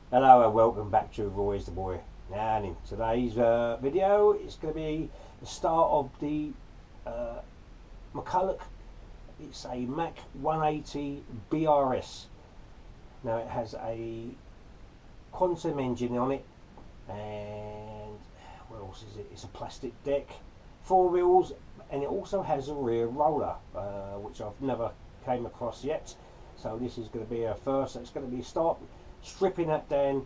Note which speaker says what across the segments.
Speaker 1: Hello and welcome back to Roy's the Boy. Now in today's video it's going to be the start of the McCulloch. It's a Mac 180 BRS. Now it has a quantum engine on it, and what else is it? It's a plastic deck, 4 wheels, and it also has a rear roller, which I've never came across yet. So this is going to be a first. So it's going to be stripping that down.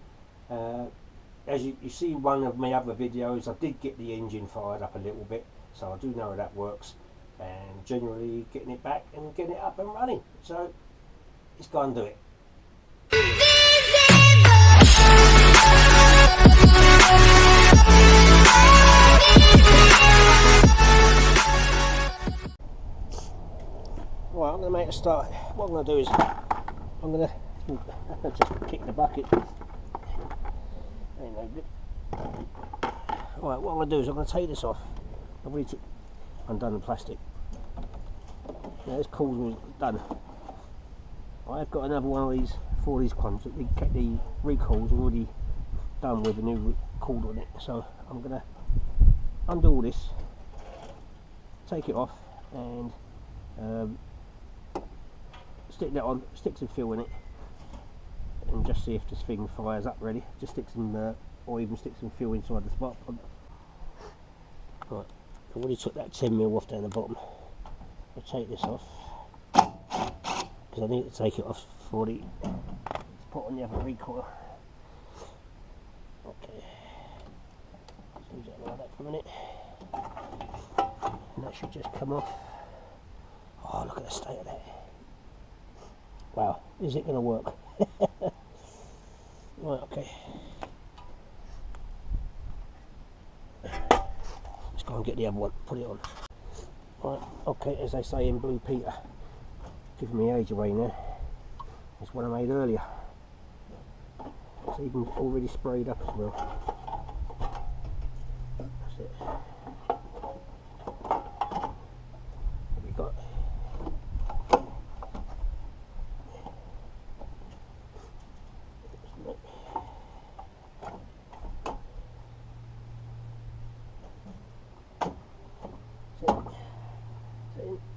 Speaker 1: As you see one of my other videos, I did get the engine fired up a little bit, so I do know how that works, and generally getting it back and getting it up and running. So let's go and do it. Right, I'm going to make a start. What I'm going to do is I'm going to just kick the bucket. Right, what I'm going to do is I'm going to take this off. I've already undone the plastic. Now this cord was done. I've got another one of these for these ones. The recoil's already done with a new cord on it. So I'm going to undo all this, take it off, and stick that on, stick some fuel in it, and just see if this thing fires up ready. Just stick some or even stick some fuel inside the spark plug. Right, I already took that 10mm off down the bottom. I'll take this off because I need to take it off before it's put on the other recoil. Okay, so leave that like that for a minute, and that should just come off. Oh, look at the state of that. Wow, is it going to work? Right, okay. Let's go and get the other one, put it on. Right, okay, as they say in Blue Peter, giving me age away now. It's one I made earlier. It's even already sprayed up as well. That's it. What we got?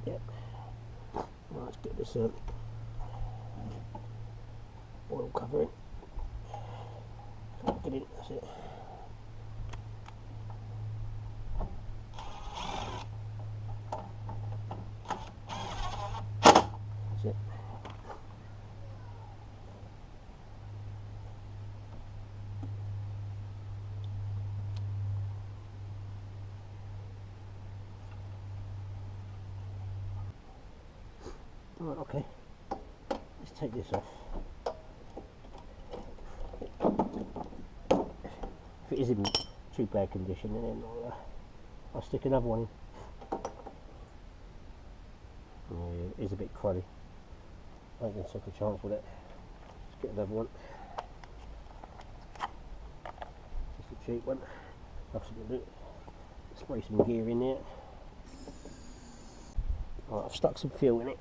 Speaker 1: Yep. Right, let's get this oil cover in. Get in, that's it. That's it. Right, okay, let's take this off. If it is in too bad condition, then I'll stick another one in. Yeah, it is a bit cruddy. I ain't going to take a chance with it. Let's get another one. Just a cheap one. Absolutely. Spray some gear in there. Right, I've stuck some fuel in it.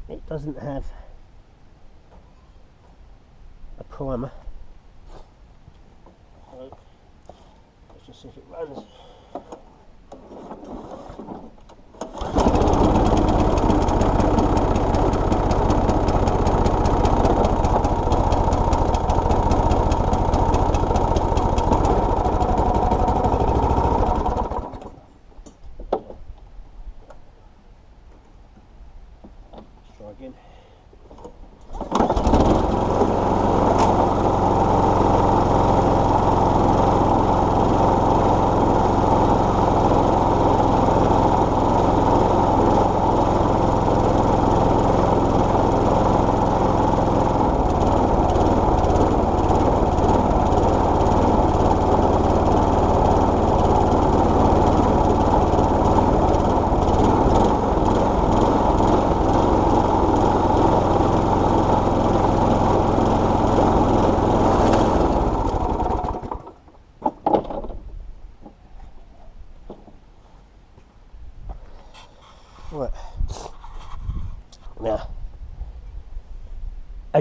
Speaker 1: It doesn't have a primer, so let's just see if it runs. Let's try again.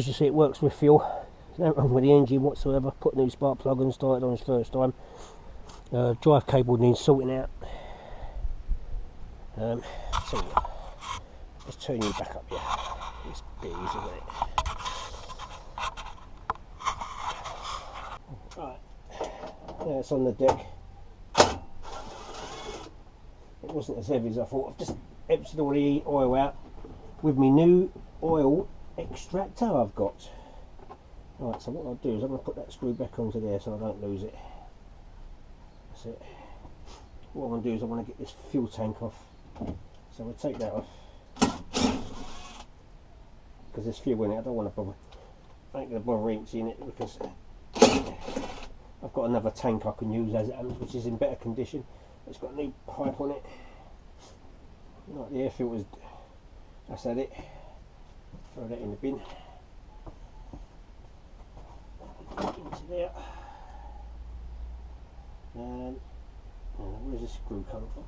Speaker 1: as you see, it works with fuel. There's nothing wrong with the engine whatsoever. Put a new spark plug and started on his first time. Drive cable needs sorting out. So just turn you back up here. It's a bit easy, isn't it? Right, now it's on the deck. It wasn't as heavy as I thought. I've just emptied all the oil out with my new oil extractor I've got. Right, so what I'll do is I'm going to put that screw back onto there so I don't lose it. That's it. What I'm going to do is I want to get this fuel tank off. So we'll take that off. Because there's fuel in it, I don't want to bother. I ain't going to bother emptying it because I've got another tank I can use as it happens, which is in better condition. It's got a new pipe on it. Like the air filters. That's at it. Throw that in the bin. Into there. And where's the screw coming from?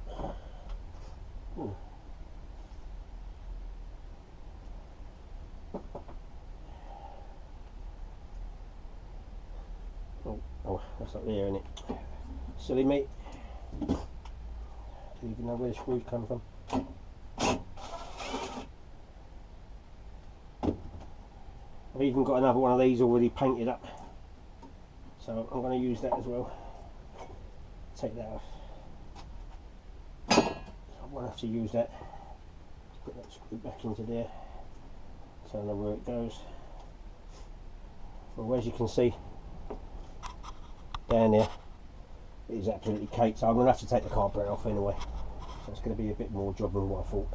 Speaker 1: Oh, that's up there, isn't it? Silly me. Don't even know where the screws come from. I've even got another one of these already painted up, so I'm going to use that as well. Take that off. I won't have to use that. Put that screw back into there so I know where it goes. Well, as you can see down there, it is absolutely caked, so I'm going to have to take the carburetor off anyway. So it's going to be a bit more job than what I thought.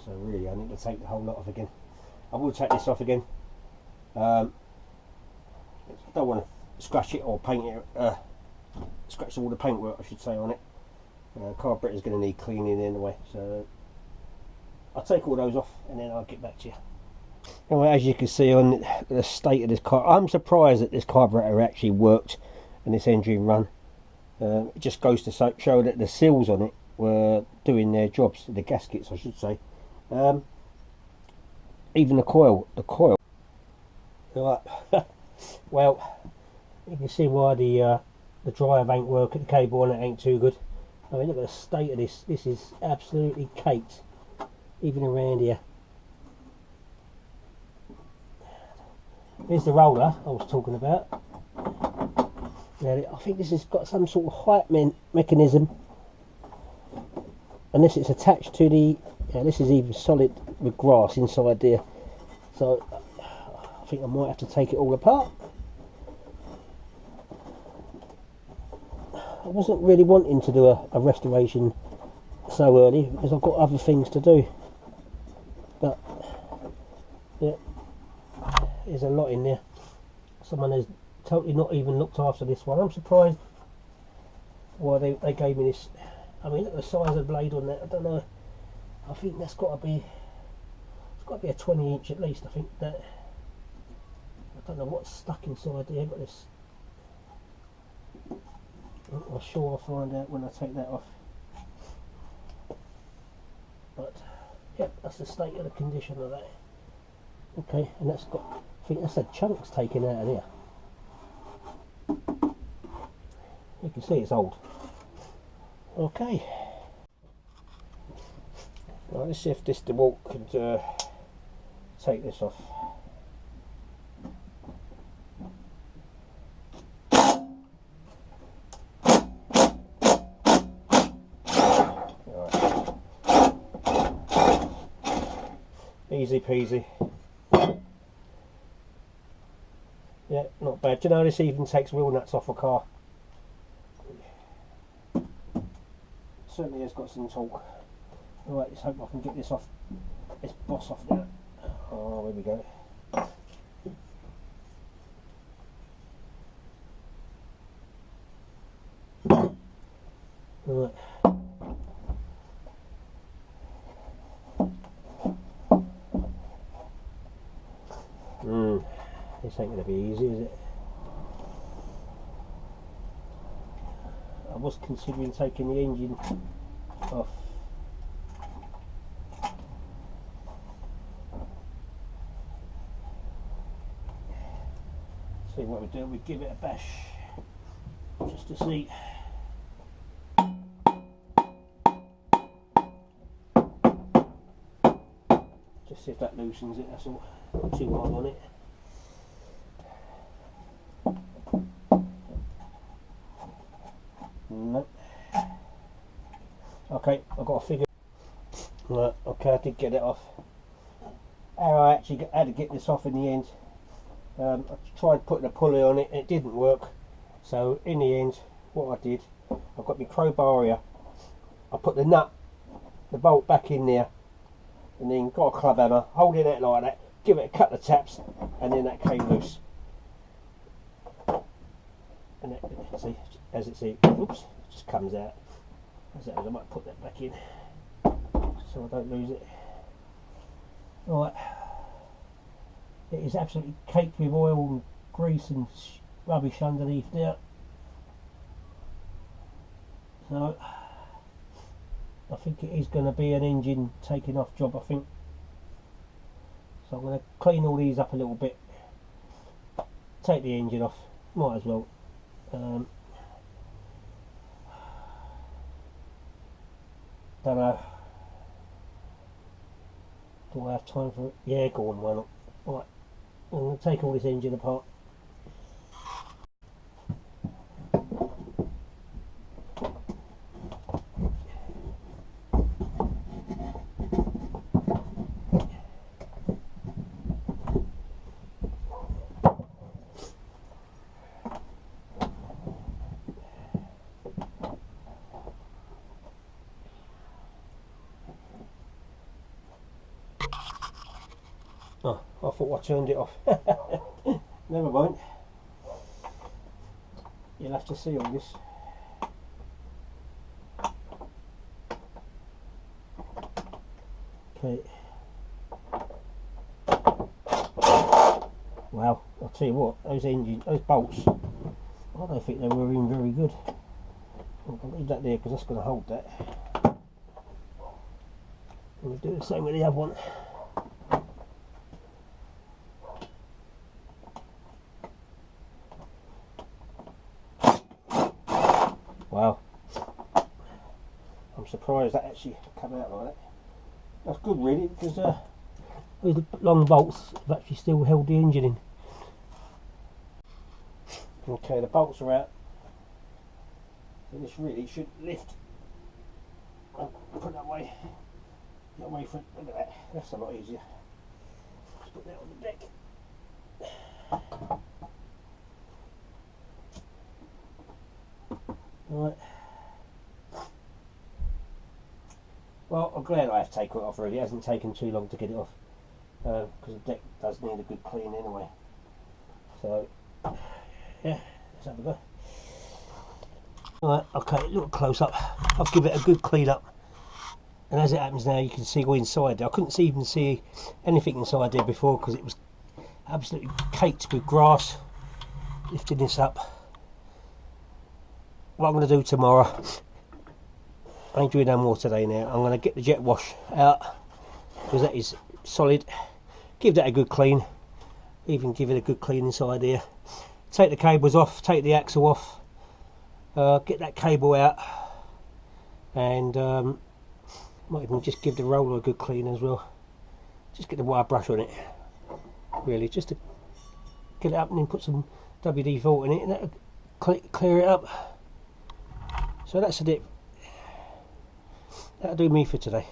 Speaker 1: So really I need to take the whole lot off again. I will take this off again. I don't want to scratch it or paint it, scratch all the paintwork I should say on it. Carburetor is going to need cleaning anyway, so I'll take all those off and then I'll get back to you. Anyway, as you can see on the state of this car, I'm surprised that this carburetor actually worked and this engine run. It just goes to show that the seals on it were doing their jobs, the gaskets I should say. Even the coil. Right. Well, you can see why the drive ain't working, the cable on it ain't too good. I mean, look at the state of this. This is absolutely caked, even around here. Here's the roller I was talking about. Now, I think this has got some sort of height mechanism, unless it's attached to the. Yeah, this is even solid with grass inside there. So I think I might have to take it all apart. I wasn't really wanting to do a restoration so early because I've got other things to do. But yeah, there's a lot in there. Someone has totally not even looked after this one. I'm surprised why they gave me this. I mean, look at the size of the blade on that. I don't know. I think that's got to be. It's got to be a 20-inch at least. I think that. I don't know what's stuck inside there, but this. I'm sure I'll find out when I take that off. But yeah, that's the state of the condition of that. Okay, and that's got. I think that's the chunks taken out of there. You can see it's old. Okay. Right, let's see if this DeWalt could take this off. Right. Easy peasy. Yeah, not bad. Do you know this even takes wheel nuts off a car? Certainly has got some torque. Alright, let's hope I can get this off, this boss off now. Oh, here we go. Right. This ain't going to be easy, is it? I was considering taking the engine off. See what we do, we give it a bash just to see. Just see if that loosens it, that's all. Not too hard on it. No. Okay, I've got to figure. Right, okay, I did get it off. How I actually had to get this off in the end. I tried putting a pulley on it and it didn't work. So in the end, what I did, I've got my crowbar here. I put the nut, the bolt back in there, and then got a club hammer, holding it like that, give it a couple of taps, and then that came loose. And it, see, as it see, oops, it just comes out. As I might put that back in so I don't lose it. Right, it is absolutely caked with oil and grease and rubbish underneath there. So I think it is going to be an engine taking off job, I think. So I'm going to clean all these up a little bit, take the engine off, might as well. Don't know. Do I have time for it? Yeah, go on, why not? Right, I'm going to take all this engine apart. Oh, I thought I turned it off. Never mind. You'll have to see all this. Okay. Wow, I'll tell you what, those bolts, I don't think they were in very good. I'll leave that there because that's going to hold that. I'm going to do the same with the other one. Wow, I'm surprised that actually came out like that. That's good really, because those long bolts have actually still held the engine in. Okay, the bolts are out. So this really should lift. I'll put that away. Get away from it. Look at that. That's a lot easier. Let's put that on the deck. Right. Well, I'm glad I have to take it off really. It hasn't taken too long to get it off. Because the deck does need a good clean anyway. So, yeah, let's have a go. Right, okay, look close up. I'll give it a good clean up. And as it happens now, you can see go inside there. I couldn't even see anything inside there before because it was absolutely caked with grass. Lifting this up. What I'm going to do tomorrow, I ain't doing no more today now, I'm going to get the jet wash out because that is solid, give that a good clean, even give it a good clean inside here, take the cables off, take the axle off, get that cable out, and might even just give the roller a good clean as well, just get the wire brush on it, really, just to get it up and then put some WD-40 in it and that'll clear it up. So that's it. That'll do me for today.